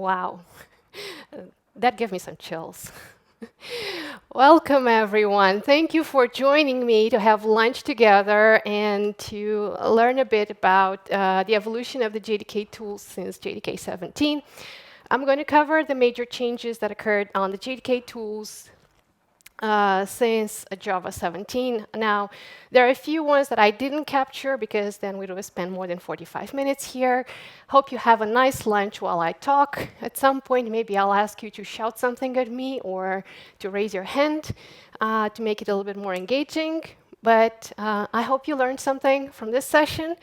Wow, that gave me some chills. Welcome, everyone. Thank you for joining me to have lunch together and to learn a bit about the evolution of the JDK tools since JDK 17. I'm going to cover the major changes that occurred on the JDK tools since Java 17. Now, there are a few ones that I didn't capture because then we'd have spent more than 45 minutes here. Hope you have a nice lunch while I talk. At some point, maybe I'll ask you to shout something at me or to raise your hand to make it a little bit more engaging. But I hope you learned something from this session.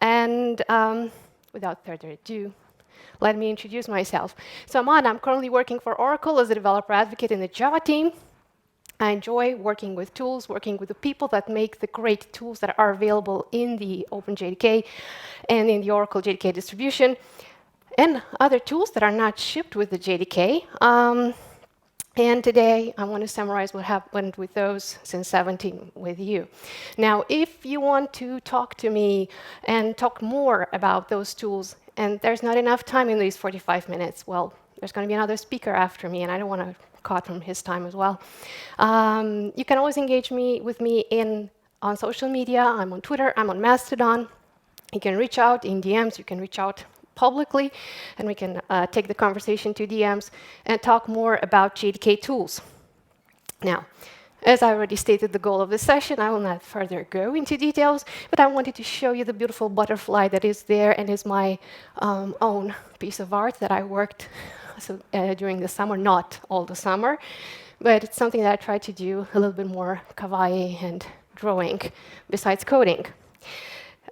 And without further ado, let me introduce myself. So I'm currently working for Oracle as a developer advocate in the Java team. I enjoy working with tools, working with the people that make the great tools that are available in the OpenJDK and in the Oracle JDK distribution, and other tools that are not shipped with the JDK. And today, I want to summarize what happened with those since 17 with you. Now, if you want to talk to me and talk more about those tools, and there's not enough time in these 45 minutes, well, there's going to be another speaker after me, and I don't want to cut from his time as well. You can always engage with me on social media. I'm on Twitter, I'm on Mastodon. You can reach out in DMs, you can reach out publicly, and we can take the conversation to DMs and talk more about JDK tools. Now, as I already stated the goal of this session, I will not further go into details, but I wanted to show you the beautiful butterfly that is there and is my own piece of art that I worked during the summer, not all the summer, but it's something that I tried to do a little bit more kawaii and drawing besides coding.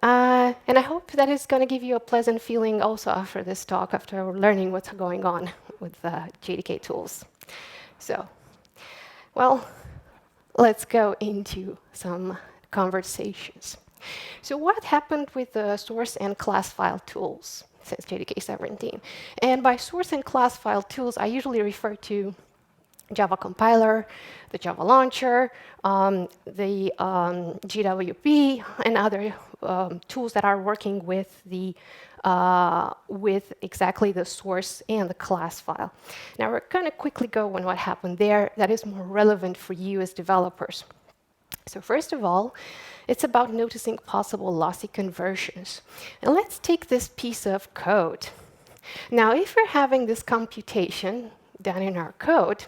And I hope that it's going to give you a pleasant feeling also after this talk, after learning what's going on with JDK tools. So, well, let's go into some conversations. So what happened with the source and class file tools since JDK 17? And by source and class file tools, I usually refer to Java compiler, the Java launcher, the GWP, and other tools that are working with exactly the source and the class file. Now we're going to quickly go on what happened there that is more relevant for you as developers. So first of all, it's about noticing possible lossy conversions. And let's take this piece of code. Now, if we're having this computation done in our code,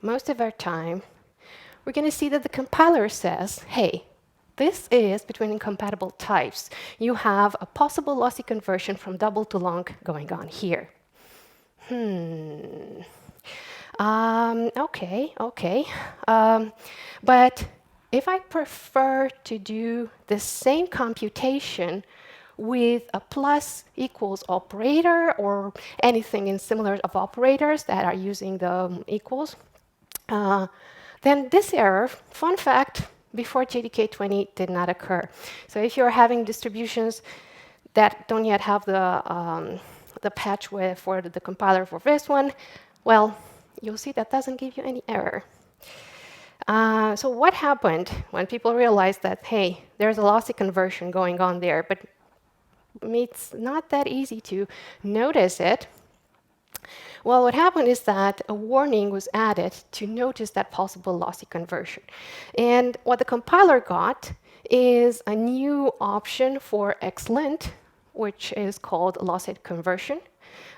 most of our time, we're going to see that the compiler says, hey, this is between incompatible types. You have a possible lossy conversion from double to long going on here. Okay. But if I prefer to do the same computation with a plus equals operator or anything in similar of operators that are using the equals, then this error, fun fact, before JDK 20 did not occur. So if you're having distributions that don't yet have the patch for the compiler for this one, well, you'll see that doesn't give you any error. So what happened when people realized that, hey, there's a lossy conversion going on there, but it's not that easy to notice it? Well, what happened is that a warning was added to notice that possible lossy conversion. And what the compiler got is a new option for xlint, which is called lossy conversion.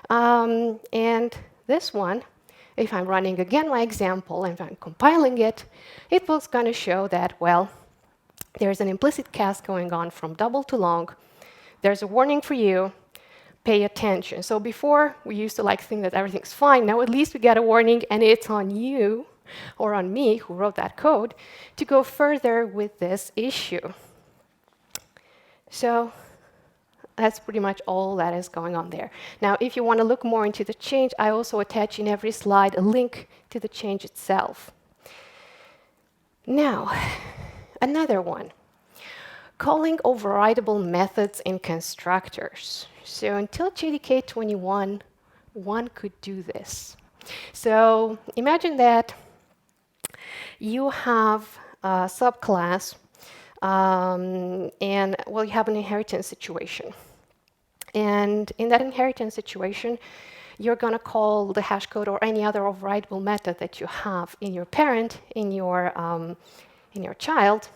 And this one, if I'm running again my example and I'm compiling it, it was going to show that, well, there's an implicit cast going on from double to long. There's a warning for you. Pay attention. So before, we used to think that everything's fine. Now at least we get a warning, and it's on you or on me, who wrote that code, to go further with this issue. So that's pretty much all that is going on there. Now, if you want to look more into the change, I also attach in every slide a link to the change itself. Now, another one. Calling overridable methods in constructors. So until JDK 21, one could do this. So imagine that you have a subclass, and well, you have an inheritance situation. And in that inheritance situation, you're going to call the hash code or any other overridable method that you have in your parent, in your child.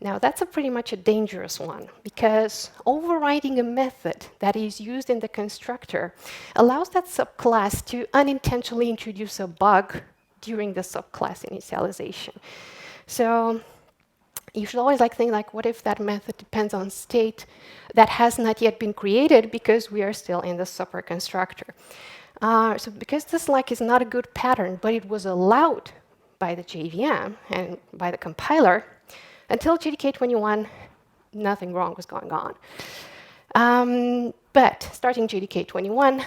Now, that's pretty much a dangerous one, because overriding a method that is used in the constructor allows that subclass to unintentionally introduce a bug during the subclass initialization. So you should always think what if that method depends on state that has not yet been created because we are still in the super constructor. So because this is not a good pattern, but it was allowed by the JVM and by the compiler, until JDK 21, nothing wrong was going on. But starting JDK 21,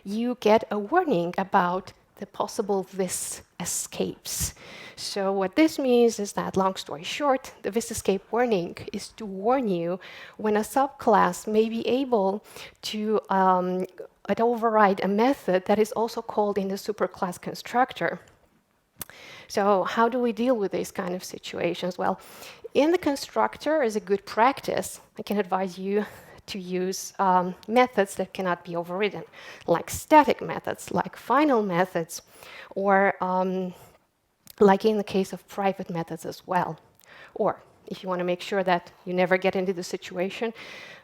you get a warning about the possible vis escapes. So what this means is that, long story short, the vis escape warning is to warn you when a subclass may be able to override a method that is also called in the superclass constructor. So how do we deal with these kind of situations? Well, in the constructor, as a good practice, I can advise you to use methods that cannot be overridden, like static methods, like final methods, or like in the case of private methods as well. Or if you want to make sure that you never get into the situation,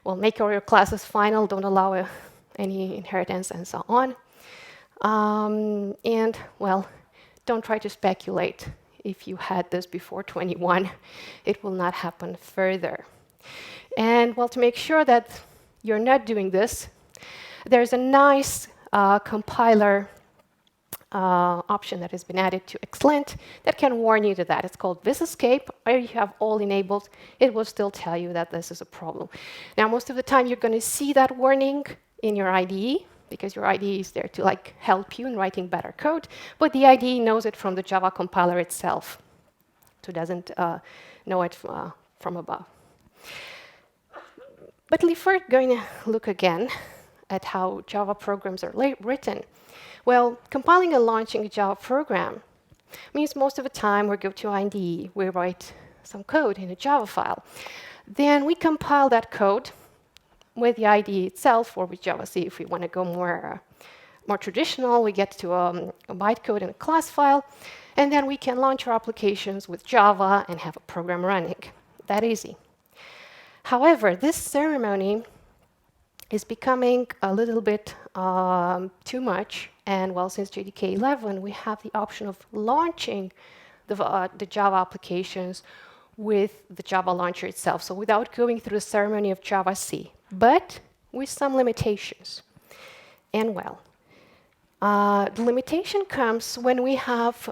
well, make all your classes final, don't allow any inheritance, and so on. And, well, don't try to speculate. If you had this before 21, it will not happen further. And, well, to make sure that you're not doing this, there's a nice compiler option that has been added to Xlint that can warn you to that. It's called vis escape. If you have all enabled, it will still tell you that this is a problem. Now, most of the time, you're going to see that warning in your IDE, because your IDE is there to help you in writing better code, but the IDE knows it from the Java compiler itself, so it doesn't know it from above. But if we're going to look again at how Java programs are written, well, compiling and launching a Java program means most of the time we go to IDE, we write some code in a Java file. Then we compile that code with the IDE itself, or with javac. If we want to go more traditional, we get to a bytecode in a class file, and then we can launch our applications with Java and have a program running. That easy. However, this ceremony is becoming a little bit too much, and, well, since JDK 11, we have the option of launching the Java applications with the Java launcher itself, so without going through the ceremony of javac, but with some limitations. And, well, the limitation comes when we have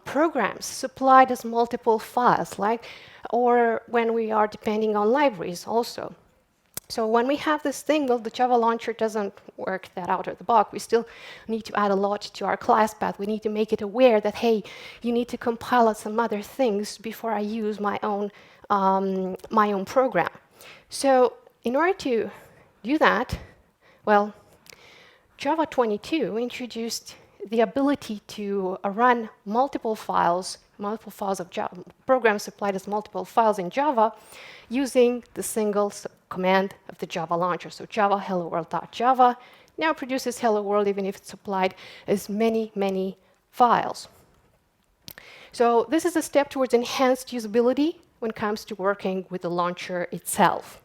programs supplied as multiple files, or when we are depending on libraries also. So when we have this thing, well, the Java launcher doesn't work that out of the box. We still need to add a lot to our class path. We need to make it aware that, hey, you need to compile some other things before I use my own program. So in order to do that, well, Java 22 introduced the ability to run multiple files of Java, programs supplied as multiple files in Java, using the single command of the Java launcher. So Java hello world.java now produces hello world even if it's supplied as many, many files. So this is a step towards enhanced usability when it comes to working with the launcher itself.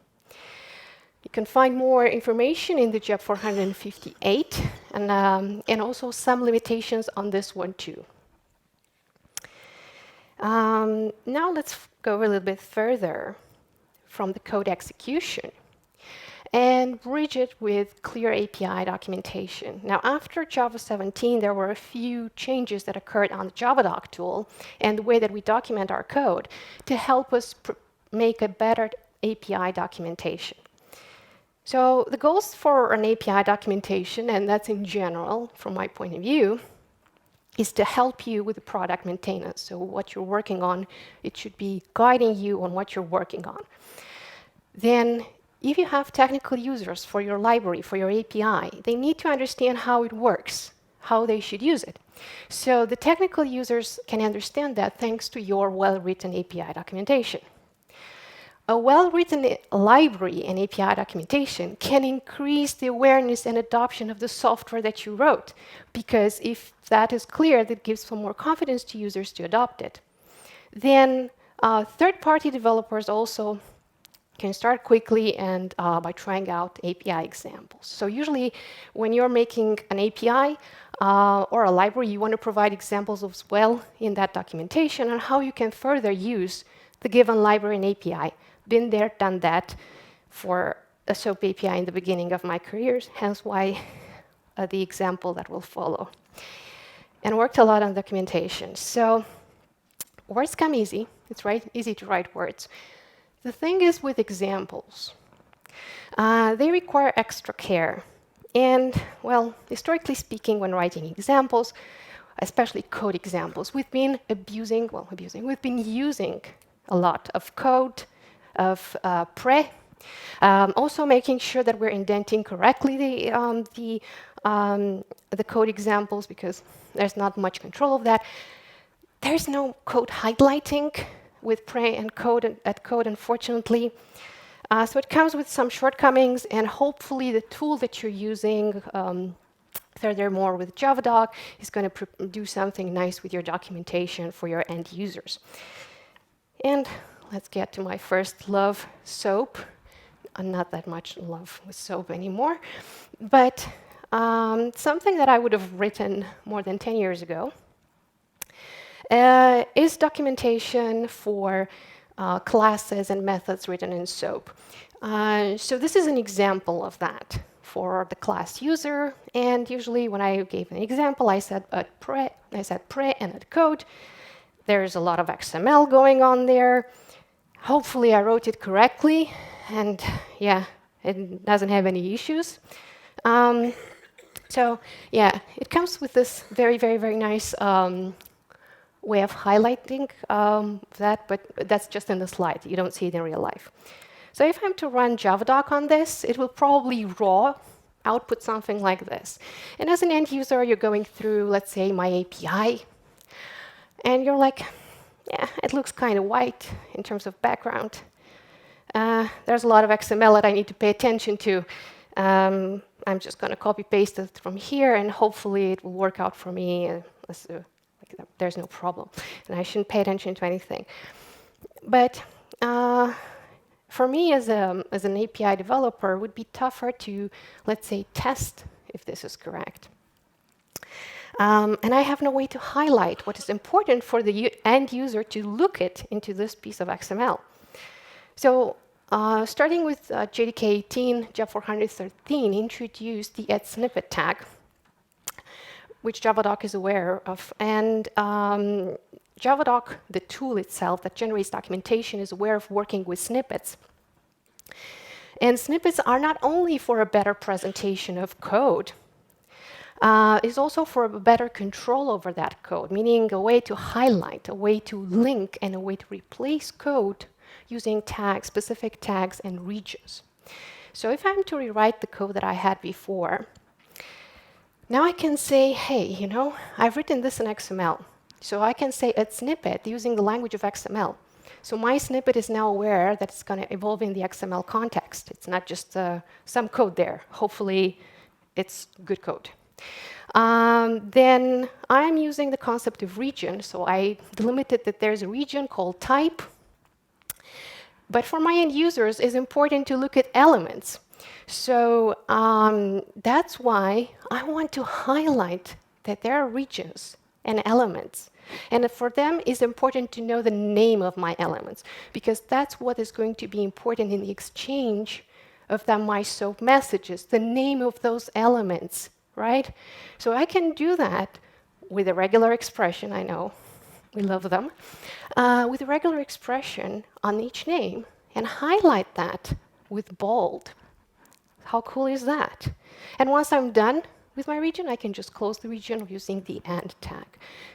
You can find more information in the JEP 458, and also some limitations on this one too. Now let's go a little bit further from the code execution and bridge it with clear API documentation. Now, after Java 17, there were a few changes that occurred on the JavaDoc tool and the way that we document our code to help us make a better API documentation. So the goals for an API documentation, and that's in general from my point of view, is to help you with the product maintenance. So what you're working on, it should be guiding you on what you're working on. Then, if you have technical users for your library, for your API, they need to understand how it works, how they should use it. So the technical users can understand that thanks to your well-written API documentation. a well-written library and API documentation can increase the awareness and adoption of the software that you wrote, because if that is clear, that gives some more confidence to users to adopt it. Then third-party developers also can start quickly and by trying out API examples. So usually when you're making an API or a library, you want to provide examples as well in that documentation on how you can further use the given library and API. Been there, done that for a SOAP API in the beginning of my career, hence why the example that will follow. And worked a lot on documentation. So words come easy. It's easy to write words. The thing is with examples, they require extra care. And, well, historically speaking, when writing examples, especially code examples, we've been we've been using a lot of code, of pre, also making sure that we're indenting correctly the code examples, because there's not much control of that. There's no code highlighting with pre and code, unfortunately. So it comes with some shortcomings, and hopefully the tool that you're using, furthermore with javadoc, is going to do something nice with your documentation for your end users. And let's get to my first love, SOAP. Not that much love with SOAP anymore, but something that I would have written more than 10 years ago is documentation for classes and methods written in SOAP. So this is an example of that for the class user. And usually when I gave an example, I said pre and at code. There's a lot of XML going on there. Hopefully I wrote it correctly. And yeah, it doesn't have any issues. So yeah, it comes with this very, very, very nice way of highlighting that, but that's just in the slide. You don't see it in real life. So if I'm to run javadoc on this, it will probably raw output something like this. And as an end user, you're going through, let's say, my API, and you're like, yeah, it looks kind of white in terms of background. There's a lot of XML that I need to pay attention to. I'm just going to copy paste it from here, and hopefully it will work out for me. There's no problem, and I shouldn't pay attention to anything. But for me, as an API developer, it would be tougher to, let's say, test if this is correct. And I have no way to highlight what is important for the end user to look into this piece of XML. So starting with JDK 18, JAV 413 introduced the add snippet tag, which javadoc is aware of. And javadoc, the tool itself that generates documentation, is aware of working with snippets. And snippets are not only for a better presentation of code, it's also for a better control over that code, meaning a way to highlight, a way to link, and a way to replace code using tags, specific tags, and regions. So if I'm to rewrite the code that I had before, now I can say, hey, you know, I've written this in XML. So I can say a snippet using the language of XML. So my snippet is now aware that it's going to evolve in the XML context. It's not just some code there. Hopefully, it's good code. Then I'm using the concept of region. So I delimited that there's a region called type. But for my end users, it's important to look at elements. So that's why I want to highlight that there are regions and elements. And for them, it's important to know the name of my elements, because that's what is going to be important in the exchange of the my SOAP messages, the name of those elements, right? So I can do that with a regular expression, I know, we love them, with a regular expression on each name and highlight that with bold. How cool is that? And once I'm done with my region, I can just close the region using the AND tag.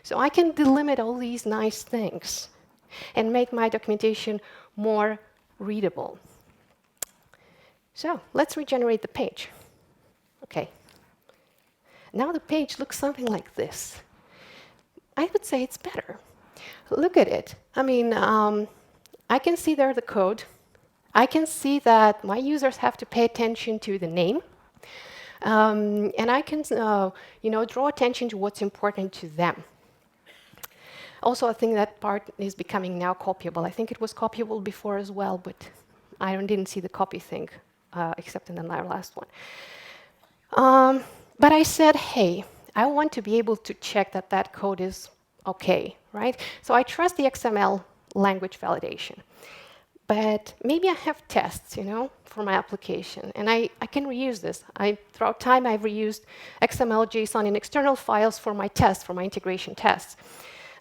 So I can delimit all these nice things and make my documentation more readable. So let's regenerate the page. OK. Now the page looks something like this. I would say it's better. Look at it. I mean, I can see there the code. I can see that my users have to pay attention to the name. And I can draw attention to what's important to them. Also, I think that part is becoming now copyable. I think it was copyable before as well, but I didn't see the copy thing, except in the last one. But I said, hey, I want to be able to check that that code is OK, right? So I trust the XML language validation. But maybe I have tests, for my application, and I can reuse this. Throughout time, I've reused XML, JSON, and external files for my tests, for my integration tests.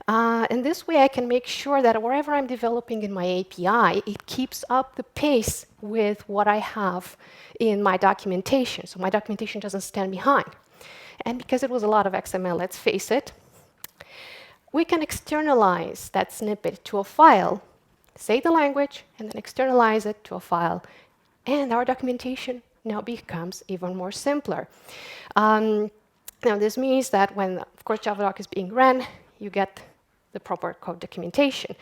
And this way, I can make sure that wherever I'm developing in my API, it keeps up the pace with what I have in my documentation, so my documentation doesn't stand behind. And because it was a lot of XML, let's face it, we can externalize that snippet to a file, say the language, and then externalize it to a file. And our documentation now becomes even more simpler. Now, this means that when, of course, Javadoc is being ran, you get the proper code documentation,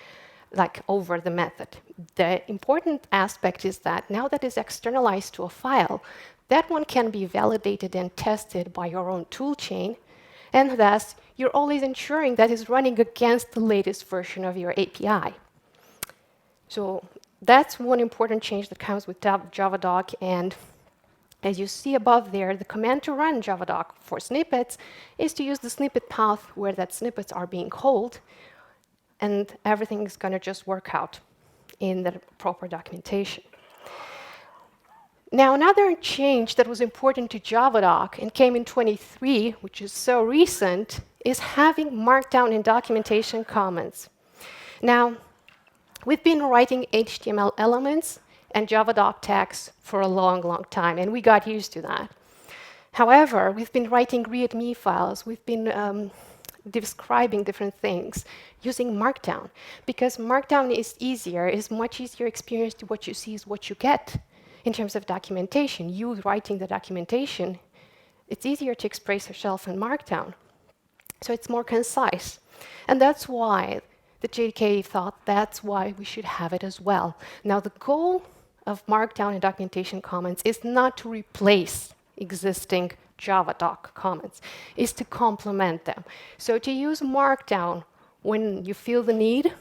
like over the method. The important aspect is that now that it's externalized to a file, that one can be validated and tested by your own toolchain, and thus you're always ensuring that it's running against the latest version of your API. So that's one important change that comes with Javadoc. And as you see above there, the command to run Javadoc for snippets is to use the snippet path where that snippets are being called, and everything is going to just work out in the proper documentation. Now, another change that was important to Javadoc and came in 23, which is so recent, is having Markdown in documentation comments. Now, we've been writing HTML elements and Javadoc tags for a long, long time, and we got used to that. However, we've been writing README files. We've been describing different things using Markdown, because Markdown is easier, is much easier experience to what you see is what you get in terms of documentation. You writing the documentation, it's easier to express yourself in Markdown. So it's more concise. And that's why the JDK thought that's why we should have it as well. Now, the goal of Markdown and documentation comments is not to replace existing Javadoc comments, is to complement them. So to use Markdown when you feel the need,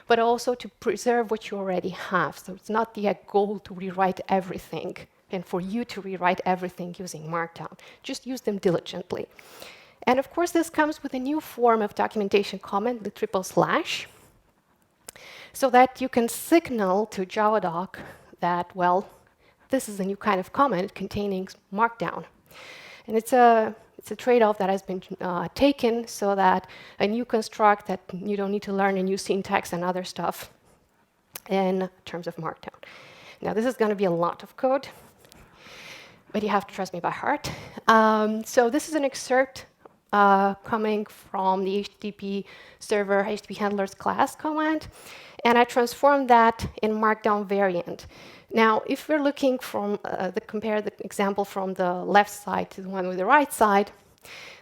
but also to preserve what you already have. So it's not the goal to rewrite everything and for you to rewrite everything using Markdown. Just use them diligently. And of course, this comes with a new form of documentation comment, the // so that you can signal to Javadoc that, well, this is a new kind of comment containing Markdown. And it's a trade-off that has been taken so that a new construct that you don't need to learn a new syntax and other stuff in terms of Markdown. Now, this is going to be a lot of code, but you have to trust me by heart. So this is an excerpt coming from the HTTP server HTTP handlers class command, and I transformed that in Markdown variant. Now, if we're looking from compare the example from the left side to the one with the right side,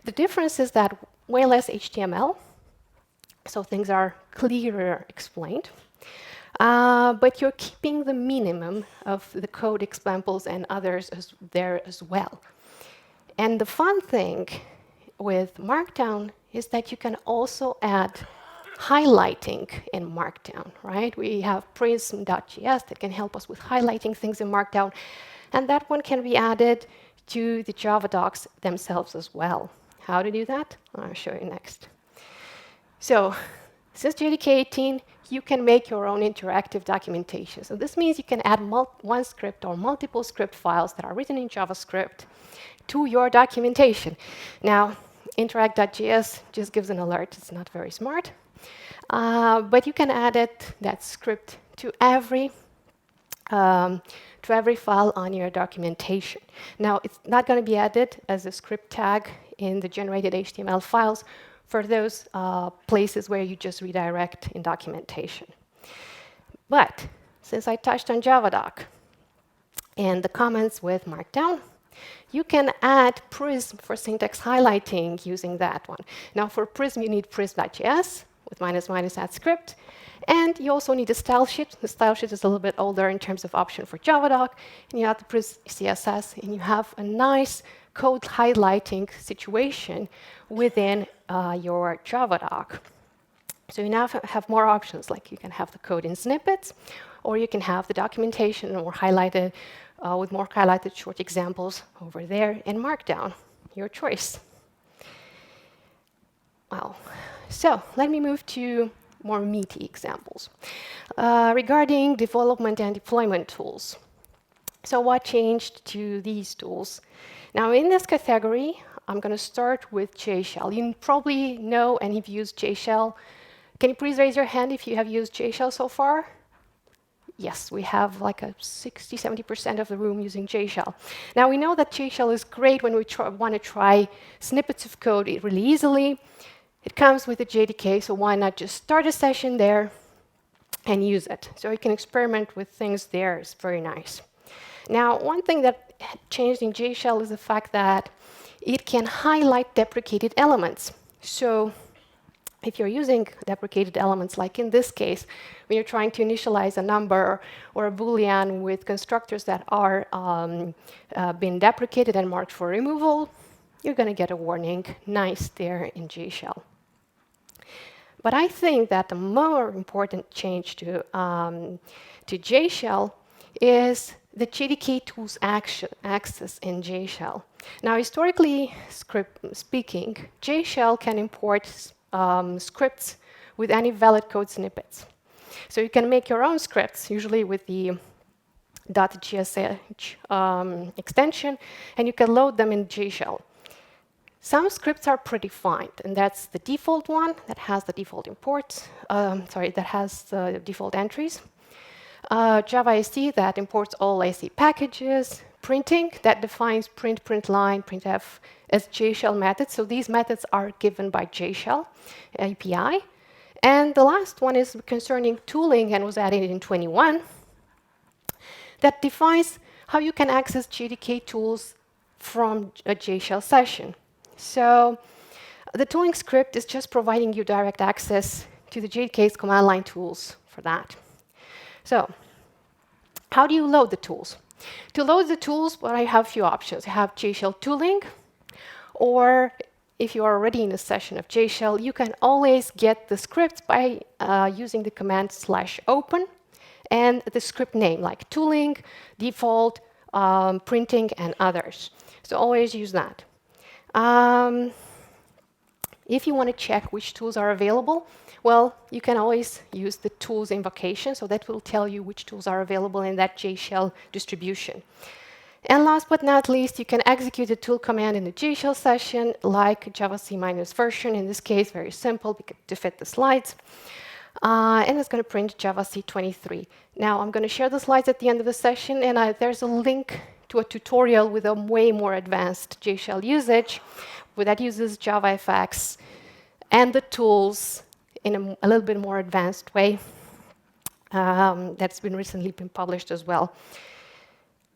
the difference is that way less HTML, so things are clearer explained, but you're keeping the minimum of the code examples and others there as well. And the fun thing with Markdown is that you can also add highlighting in Markdown, right? We have prism.js that can help us with highlighting things in Markdown, and that one can be added to the Javadocs themselves as well. How to do that? I'll show you next. So, since JDK 18, you can make your own interactive documentation. So this means you can add one script or multiple script files that are written in JavaScript to your documentation. Now, interact.js just gives an alert. It's not very smart. But you can add that script to every file on your documentation. Now, it's not going to be added as a script tag in the generated HTML files for those places where you just redirect in documentation. But since I touched on Javadoc and the comments with Markdown, you can add Prism for syntax highlighting using that one. Now, for Prism, you need prism.js with ---- add script. And you also need a style sheet. The style sheet is a little bit older in terms of option for Javadoc. And you have the CSS, and you have a nice code highlighting situation within your Javadoc. So you now have more options, like you can have the code in snippets, or you can have the documentation or highlighted with more highlighted short examples over there in Markdown. Your choice. Well, so let me move to more meaty examples regarding development and deployment tools. So what changed to these tools? Now in this category, I'm going to start with JShell. You probably know and have used JShell. Can you please raise your hand if you have used JShell so far? Yes, we have like a 60-70% of the room using JShell. Now we know that JShell is great when we want to try snippets of code really easily. It comes with a JDK, so why not just start a session there and use it? So you can experiment with things there. It's very nice. Now, one thing that changed in JShell is the fact that it can highlight deprecated elements. So if you're using deprecated elements, like in this case, when you're trying to initialize a number or a Boolean with constructors that are been deprecated and marked for removal, you're going to get a warning. Nice there in JShell. But I think that the more important change to JShell is the JDK tools access in JShell. Now, historically speaking, JShell can import scripts with any valid code snippets. So you can make your own scripts, usually with the .gsh extension, and you can load them in JShell. Some scripts are predefined, and that's the default one that has the default imports, that has the default entries. Java AC that imports all AC packages. Printing that defines print, print line, printf as JShell methods. So these methods are given by JShell API. And the last one is concerning tooling and was added in 21 that defines how you can access JDK tools from a JShell session. So the tooling script is just providing you direct access to the JDK's command line tools for that. So how do you load the tools? To load the tools, well, I have a few options. I have JShell tooling, or if you are already in a session of JShell, you can always get the scripts by using the command /open and the script name, like tooling, default, printing, and others. So always use that. If you want to check which tools are available, well, you can always use the tools invocation, so that will tell you which tools are available in that JShell distribution. And last but not least, you can execute a tool command in the JShell session, like javac -version, in this case, very simple to fit the slides. And it's going to print javac 23. Now, I'm going to share the slides at the end of the session, and there's a link to a tutorial with a way more advanced JShell usage, that uses JavaFX and the tools in a little bit more advanced way. That's been recently published as well.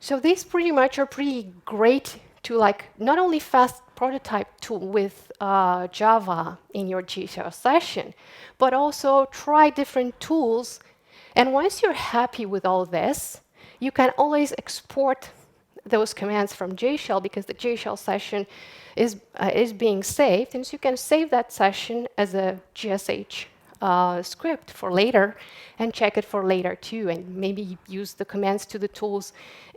So these pretty much are pretty great to not only fast prototype tool with Java in your JShell session, but also try different tools. And once you're happy with all this, you can always export those commands from JShell, because the JShell session is being saved, and so you can save that session as a GSH script for later and check it for later too, and maybe use the commands to the tools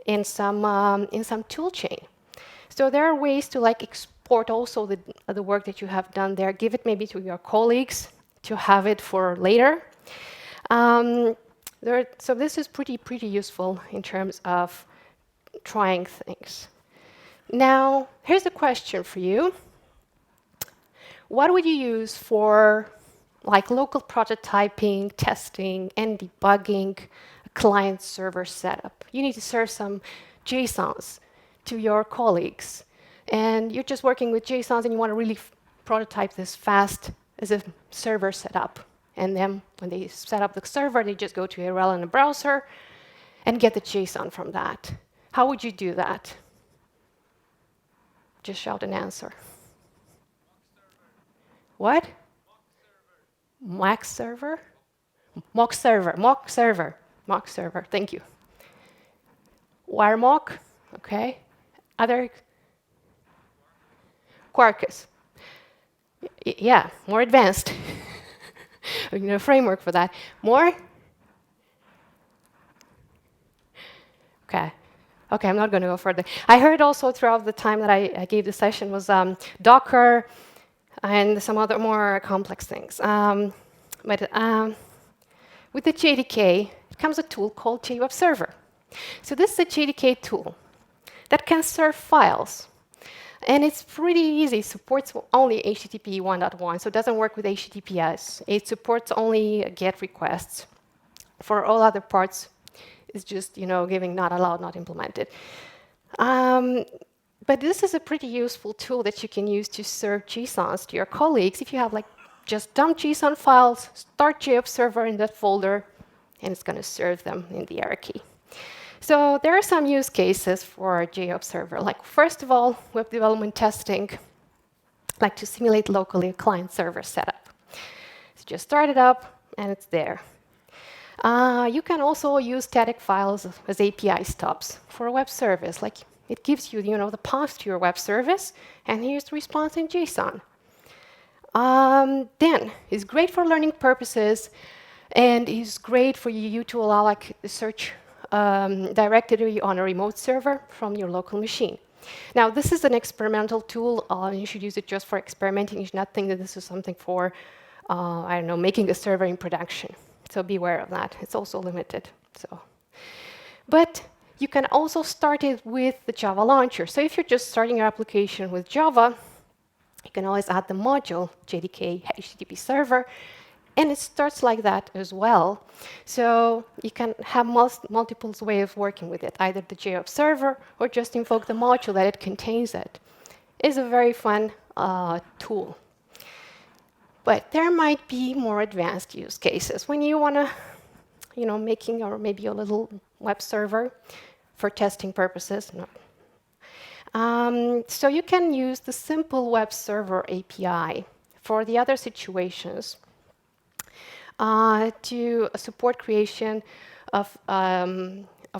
in some tool chain. So there are ways to export also the work that you have done there, give it maybe to your colleagues to have it for later. So this is pretty useful in terms of trying things. Now, here's a question for you. What would you use for local prototyping, testing, and debugging a client-server setup? You need to serve some JSONs to your colleagues, and you're just working with JSONs and you want to really prototype this fast as a server setup. And then when they set up the server, they just go to URL in the browser and get the JSON from that. How would you do that? Just shout an answer. What? Mac server? Mock server, mock server, mock server. Thank you. Wire mock, okay. Other Quarkus. Yeah, more advanced. We need a framework for that. More? Okay. Okay, I'm not going to go further. I heard also throughout the time that I gave the session was Docker and some other more complex things. But with the JDK, it comes a tool called JWeb Server. So this is a JDK tool that can serve files. And it's pretty easy. It supports only HTTP 1.1, so it doesn't work with HTTPS. It supports only GET requests. For all other parts, it's just giving not allowed, not implemented. But this is a pretty useful tool that you can use to serve JSONs to your colleagues. If you have just dump JSON files, start JWeb Server in that folder, and it's going to serve them in the hierarchy. So there are some use cases for JWeb Server. Like, first of all, web development testing, like to simulate locally a client-server setup. So just start it up, and it's there. You can also use static files as API stubs for a web service. Like, it gives you, the path to your web service, and here's the response in JSON. Then, it's great for learning purposes, and is great for you to allow the search directory on a remote server from your local machine. Now, this is an experimental tool. You should use it just for experimenting. You should not think that this is something for, I don't know, making a server in production. So beware of that. It's also limited. But you can also start it with the Java launcher. So if you're just starting your application with Java, you can always add the module JDK HTTP server, and it starts like that as well. So you can have multiple ways of working with it, either the JWeb server or just invoke the module that it contains it. It's a very fun tool. But there might be more advanced use cases when you want to, making or maybe a little web server for testing purposes. So you can use the simple web server API for the other situations to support creation of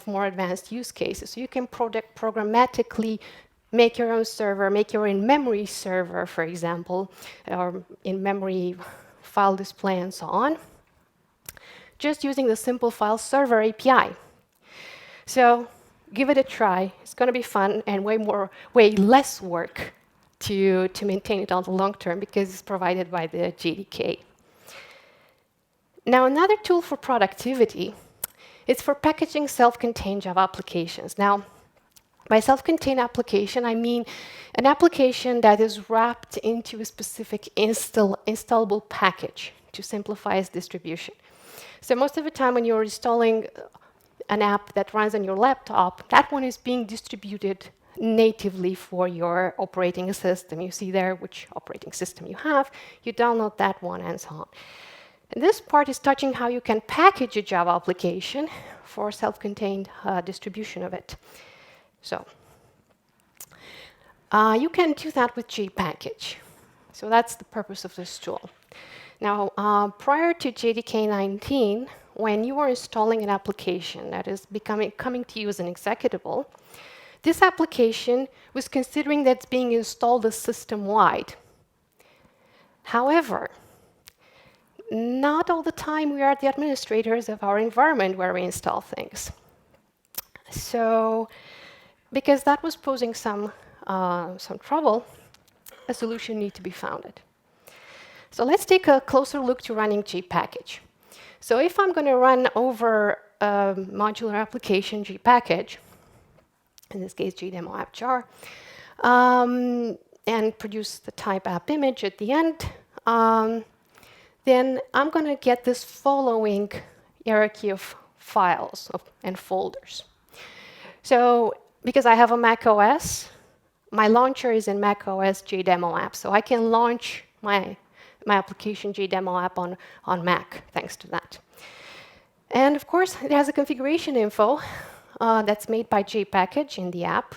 more advanced use cases. So you can programmatically make your own server, make your in-memory server, for example, or in-memory file display and so on, just using the simple file server API. So give it a try. It's going to be fun and way less work to maintain it on the long term because it's provided by the JDK. Now, another tool for productivity is for packaging self-contained Java applications. Now, by self-contained application, I mean an application that is wrapped into a specific installable package to simplify its distribution. So most of the time when you're installing an app that runs on your laptop, that one is being distributed natively for your operating system. You see there which operating system you have, you download that one and so on. And this part is touching how you can package a Java application for self-contained distribution of it. So you can do that with JPackage. So that's the purpose of this tool. Now, prior to JDK 19, when you were installing an application that is coming to you as an executable, this application was considering that it's being installed as system-wide. However, not all the time we are the administrators of our environment where we install things. So, because that was posing some trouble, a solution needs to be founded. So let's take a closer look to running JPackage. So if I'm going to run over a modular application, JPackage, in this case, JDemo app jar, and produce the type app image at the end, then I'm going to get this following hierarchy of files and folders. So because I have a Mac OS, my launcher is in Mac OS JDemo app. So I can launch my application JDemo app on Mac, thanks to that. And of course, it has a configuration info that's made by JPackage in the app.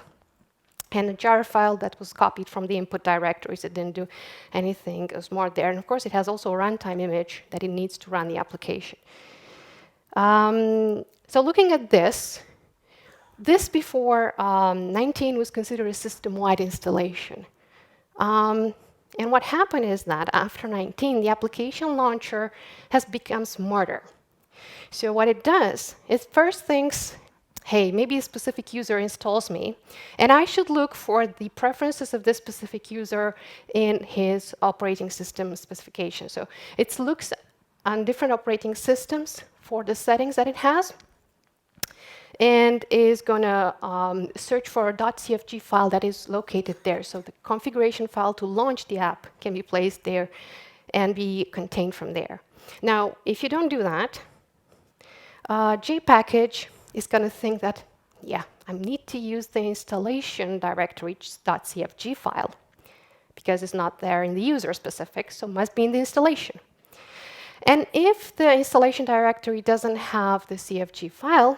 and a jar file that was copied from the input directories. It didn't do anything more there. And of course, it has also a runtime image that it needs to run the application. So looking at this before 19 was considered a system-wide installation. And what happened is that after 19, the application launcher has become smarter. So what it does, it first thinks, hey, maybe a specific user installs me, and I should look for the preferences of this specific user in his operating system specification. So it looks on different operating systems for the settings that it has, and is going to search for a .cfg file that is located there. So the configuration file to launch the app can be placed there and be contained from there. Now, if you don't do that, JPackage is going to think that, yeah, I need to use the installation directory.cfg file because it's not there in the user specific, so it must be in the installation. And if the installation directory doesn't have the CFG file,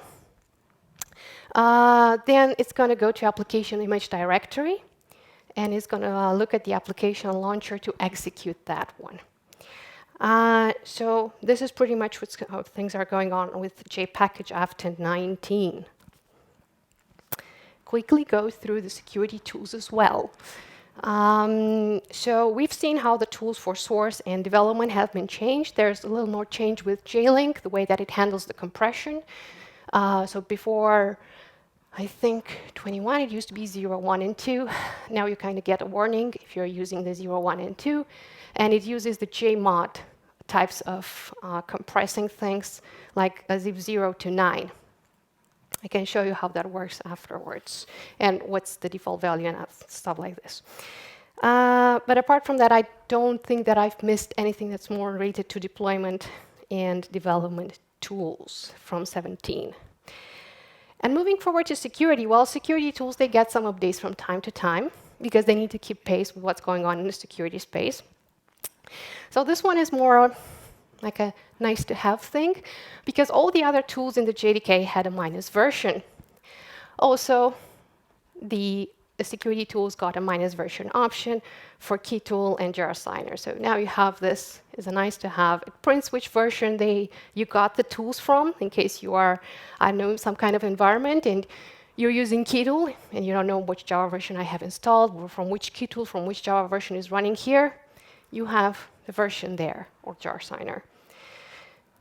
then it's going to go to application image directory, and it's going to look at the application launcher to execute that one. So this is pretty much how things are going on with JPackage after 19. Quickly go through the security tools as well. So we've seen how the tools for source and development have been changed. There's a little more change with JLink, the way that it handles the compression. So before, I think, 21, it used to be 0, 1, and 2. Now you kind of get a warning if you're using the 0, 1, and 2. And it uses the JMod types of compressing things, like a zip 0 to 9. I can show you how that works afterwards, and what's the default value and stuff like this. But apart from that, I don't think that I've missed anything that's more related to deployment and development tools from 17. And moving forward to security, well, security tools, they get some updates from time to time because they need to keep pace with what's going on in the security space. So this one is more like a nice-to-have thing because all the other tools in the JDK had a minus version. Also, the security tools got a minus version option for key tool and jar signer. So now you have this as a nice to have. It prints which version you got the tools from in case you are, I don't know, some kind of environment and you're using key tool and you don't know which Java version I have installed or from which key tool, from which Java version is running here. You have the version there or jar signer.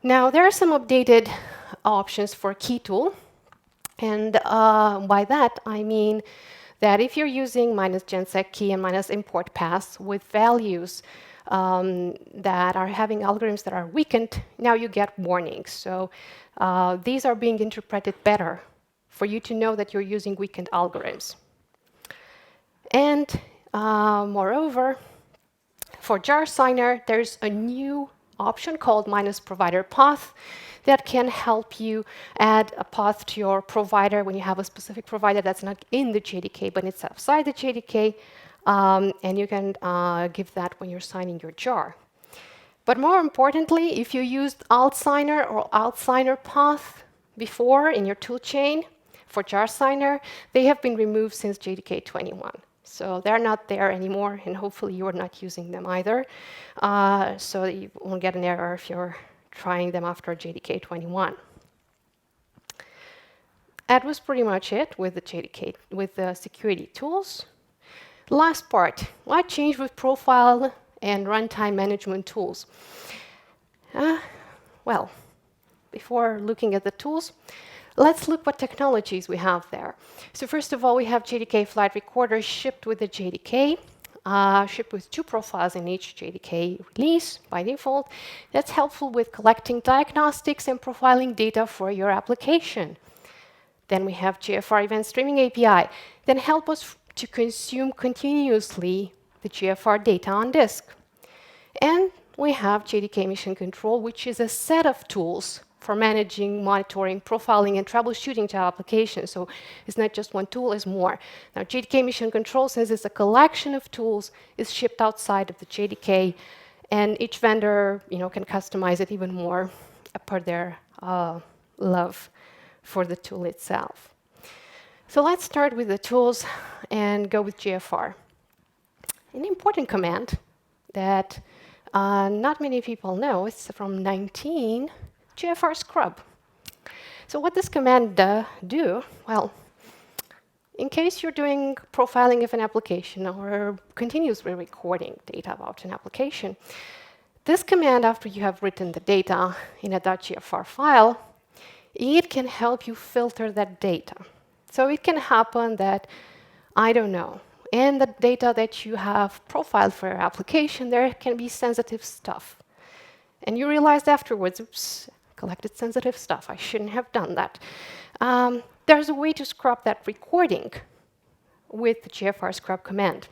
Now there are some updated options for key tool. And by that, I mean that if you're using minus gensec key and minus import paths with values that are having algorithms that are weakened, now you get warnings. So these are being interpreted better for you to know that you're using weakened algorithms. And moreover, for jar signer, there's a new option called minus provider path that can help you add a path to your provider when you have a specific provider that's not in the JDK, but it's outside the JDK, and you can give that when you're signing your jar. But more importantly, if you used alt signer or alt signer path before in your toolchain for jar signer, they have been removed since JDK 21. So they're not there anymore, and hopefully you are not using them either. So you won't get an error if you're trying them after JDK 21. That was pretty much it with the JDK, with the security tools. Last part, what changed with profile and runtime management tools? Well, before looking at the tools, let's look what technologies we have there. So first of all, we have JDK Flight Recorder shipped with the JDK, shipped with 2 profiles in each JDK release by default. That's helpful with collecting diagnostics and profiling data for your application. Then we have GFR Event Streaming API, that help us to consume continuously the GFR data on disk. And we have JDK Mission Control, which is a set of tools for managing, monitoring, profiling, and troubleshooting Java applications. So it's not just one tool, it's more. Now, JDK Mission Control, since it's a collection of tools, is shipped outside of the JDK, and each vendor, can customize it even more per their love for the tool itself. So let's start with the tools and go with GFR. An important command that not many people know, it's from 19, GFR scrub. So what this command do, well, in case you're doing profiling of an application or continuously recording data about an application, this command, after you have written the data in a .gfr file, it can help you filter that data. So it can happen that, I don't know, in the data that you have profiled for your application, there can be sensitive stuff. And you realized afterwards, oops, collected sensitive stuff. I shouldn't have done that. There's a way to scrub that recording with the GFR scrub command.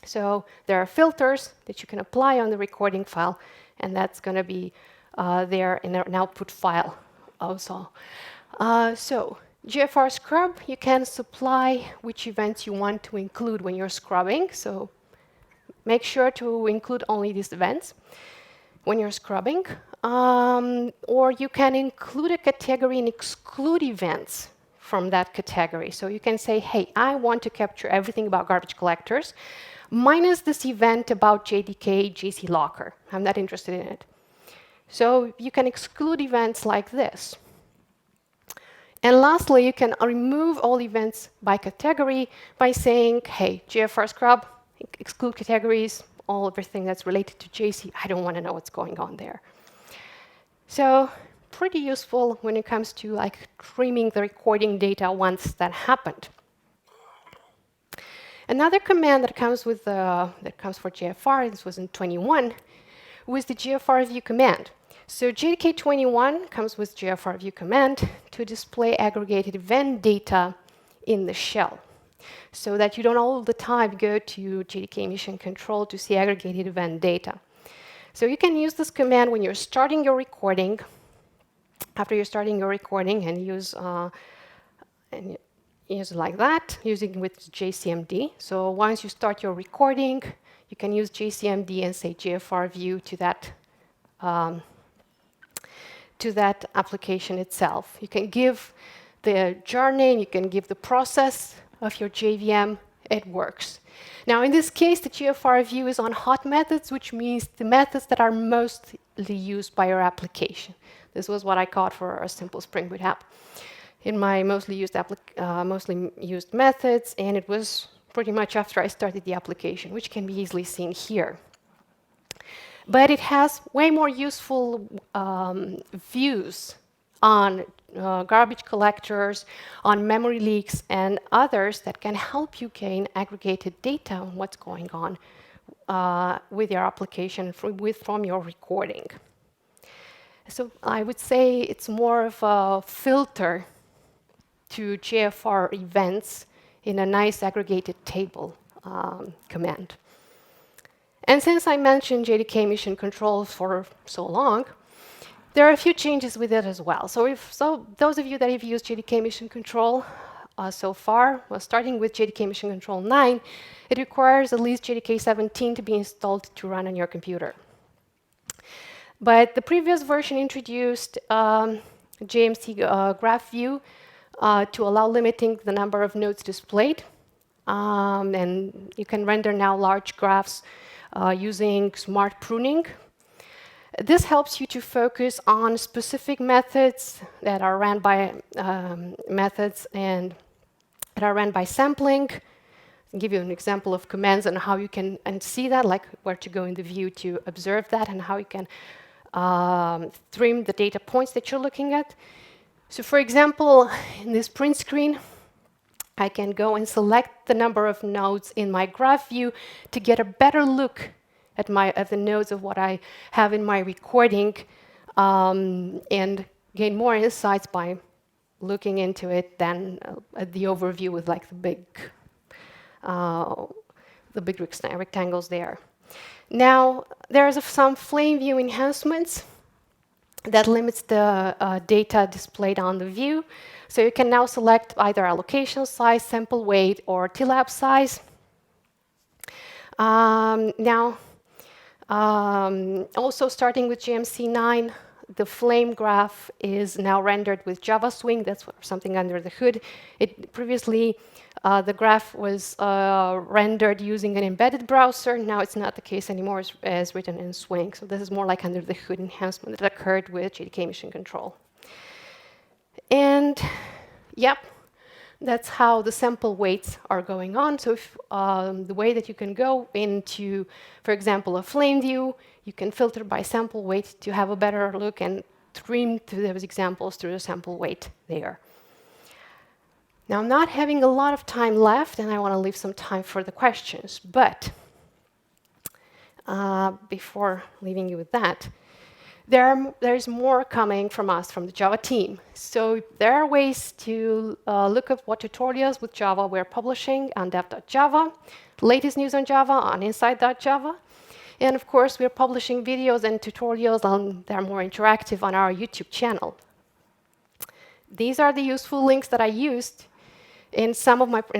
So there are filters that you can apply on the recording file, and that's going to be there in an output file also. So GFR scrub, you can supply which events you want to include when you're scrubbing. So make sure to include only these events when you're scrubbing. Or you can include a category and exclude events from that category. So you can say, hey, I want to capture everything about garbage collectors, minus this event about JDK JC Locker. I'm not interested in it. So you can exclude events like this. And lastly, you can remove all events by category by saying, hey, GFR scrub, exclude categories, everything that's related to JC. I don't want to know what's going on there. So pretty useful when it comes to like trimming the recording data once that happened. Another command that comes with that comes for GFR, this was in 21, was the GFR view command. So JDK 21 comes with GFR view command to display aggregated event data in the shell, so that you don't all the time go to JDK Mission Control to see aggregated event data. So you can use this command when you're starting your recording, after you're starting your recording, and use it like that, using with JCMD. So once you start your recording, you can use JCMD and say GFR view to that application itself. You can give the jar name, you can give the process of your JVM, it works. Now in this case, the GFR view is on hot methods, which means the methods that are mostly used by your application. This was what I caught for a simple Spring Boot app in my mostly used methods, and it was pretty much after I started the application, which can be easily seen here. But it has way more useful views on garbage collectors, on memory leaks, and others that can help you gain aggregated data on what's going on with your application from your recording. So I would say it's more of a filter to GFR events in a nice aggregated table command. And since I mentioned JDK Mission Control for so long, there are a few changes with it as well. So those of you that have used JDK Mission Control so far, well, starting with JDK Mission Control 9, it requires at least JDK 17 to be installed to run on your computer. But the previous version introduced JMC graph view to allow limiting the number of nodes displayed. And you can render now large graphs using smart pruning. This helps you to focus on specific methods that are ran by sampling. I'll give you an example of commands and how you can see that, like where to go in the view to observe that, and how you can trim the data points that you're looking at. So for example, in this print screen, I can go and select the number of nodes in my graph view to get a better look at the nodes of what I have in my recording, and gain more insights by looking into it than at the overview with like the big rectangles there. Now there's some flame view enhancements that limits the data displayed on the view. So you can now select either allocation size, sample weight, or TLAB size. Also starting with JMC 9, the Flame graph is now rendered with Java Swing. That's something under the hood. Previously, the graph was rendered using an embedded browser. Now it's not the case anymore, as written in Swing. So this is more like under the hood enhancement that occurred with JDK Mission Control. And yep, that's how the sample weights are going on. So if, the way that you can go into, for example, a Flame view, you can filter by sample weight to have a better look and trim through those examples through the sample weight there. Now, I'm not having a lot of time left, and I want to leave some time for the questions. But before leaving you with that, there's more coming from us, from the Java team. So there are ways to look at what tutorials with Java we're publishing on dev.java, latest news on Java on inside.java. And of course, we're publishing videos and tutorials that are more interactive on our YouTube channel. These are the useful links that I used in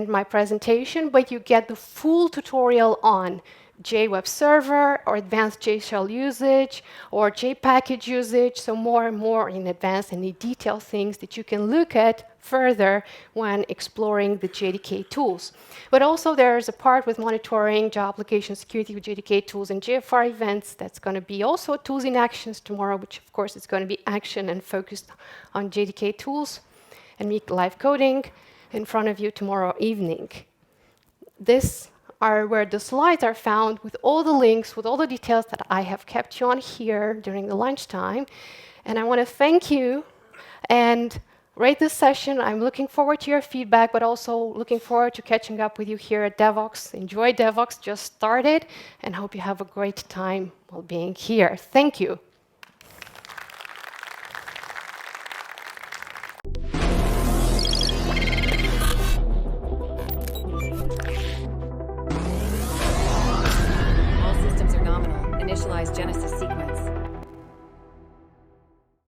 my presentation, but you get the full tutorial on JWeb server or advanced JShell usage or JPackage usage, so more and more in advanced and in detail things that you can look at further when exploring the JDK tools. But also there's a part with monitoring job application security with JDK tools and JFR events. That's going to be also tools in actions tomorrow, which of course is going to be action and focused on JDK tools, and meet live coding in front of you tomorrow evening. This are where the slides are found with all the links, with all the details that I have kept you on here during the lunchtime. And I want to thank you and rate this session. I'm looking forward to your feedback, but also looking forward to catching up with you here at Devoxx. Enjoy Devoxx, just started, and hope you have a great time while being here. Thank you. Initialize Genesis sequence.